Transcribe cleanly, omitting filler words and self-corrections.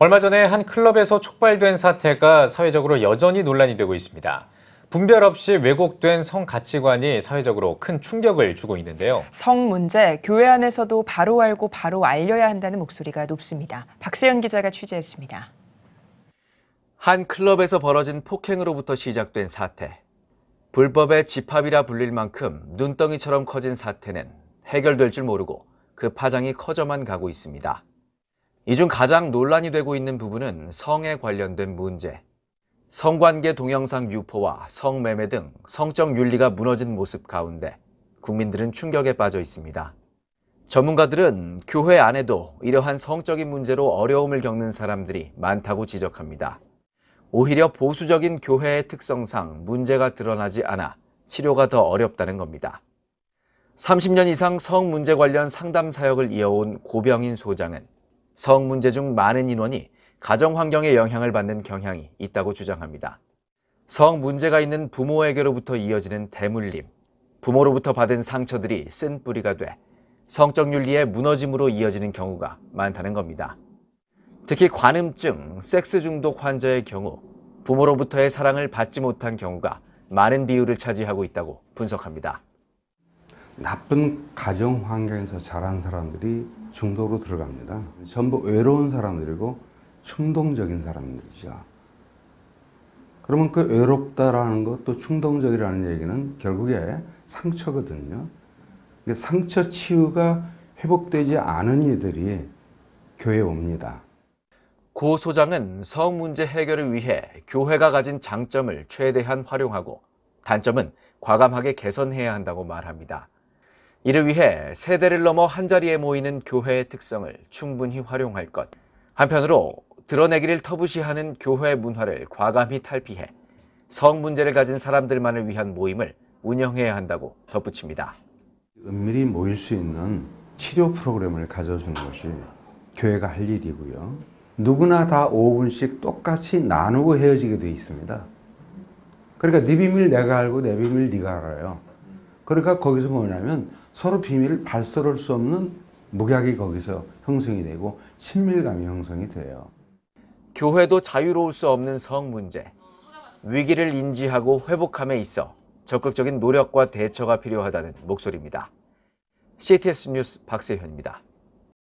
얼마 전에 한 클럽에서 촉발된 사태가 사회적으로 여전히 논란이 되고 있습니다. 분별 없이 왜곡된 성 가치관이 사회적으로 큰 충격을 주고 있는데요. 성 문제, 교회 안에서도 바로 알고 바로 알려야 한다는 목소리가 높습니다. 박세현 기자가 취재했습니다. 한 클럽에서 벌어진 폭행으로부터 시작된 사태. 불법의 집합이라 불릴 만큼 눈덩이처럼 커진 사태는 해결될 줄 모르고 그 파장이 커져만 가고 있습니다. 이 중 가장 논란이 되고 있는 부분은 성에 관련된 문제. 성관계 동영상 유포와 성매매 등 성적 윤리가 무너진 모습 가운데 국민들은 충격에 빠져 있습니다. 전문가들은 교회 안에도 이러한 성적인 문제로 어려움을 겪는 사람들이 많다고 지적합니다. 오히려 보수적인 교회의 특성상 문제가 드러나지 않아 치료가 더 어렵다는 겁니다. 30년 이상 성 문제 관련 상담 사역을 이어온 고병인 소장은 성 문제 중 많은 인원이 가정 환경에 영향을 받는 경향이 있다고 주장합니다. 성 문제가 있는 부모에게로부터 이어지는 대물림, 부모로부터 받은 상처들이 쓴 뿌리가 돼 성적 윤리의 무너짐으로 이어지는 경우가 많다는 겁니다. 특히 관음증, 섹스 중독 환자의 경우 부모로부터의 사랑을 받지 못한 경우가 많은 비율을 차지하고 있다고 분석합니다. 나쁜 가정 환경에서 자란 사람들이 중독으로 들어갑니다. 전부 외로운 사람들이고 충동적인 사람들이죠. 그러면 그 외롭다라는 것 또 충동적이라는 얘기는 결국에 상처거든요. 상처 치유가 회복되지 않은 이들이 교회에 옵니다. 고 소장은 성 문제 해결을 위해 교회가 가진 장점을 최대한 활용하고 단점은 과감하게 개선해야 한다고 말합니다. 이를 위해 세대를 넘어 한자리에 모이는 교회의 특성을 충분히 활용할 것. 한편으로 드러내기를 터부시하는 교회 문화를 과감히 탈피해 성 문제를 가진 사람들만을 위한 모임을 운영해야 한다고 덧붙입니다. 은밀히 모일 수 있는 치료 프로그램을 가져주는 것이 교회가 할 일이고요. 누구나 다 5분씩 똑같이 나누고 헤어지게 돼 있습니다. 그러니까 네 비밀 내가 알고 내 비밀 네가 알아요. 그러니까 거기서 뭐냐면 서로 비밀을 발설할 수 없는 목약이 거기서 형성이 되고 친밀감이 형성이 돼요. 교회도 자유로울 수 없는 성 문제. 위기를 인지하고 회복함에 있어 적극적인 노력과 대처가 필요하다는 목소리입니다. CTS 뉴스 박세현입니다.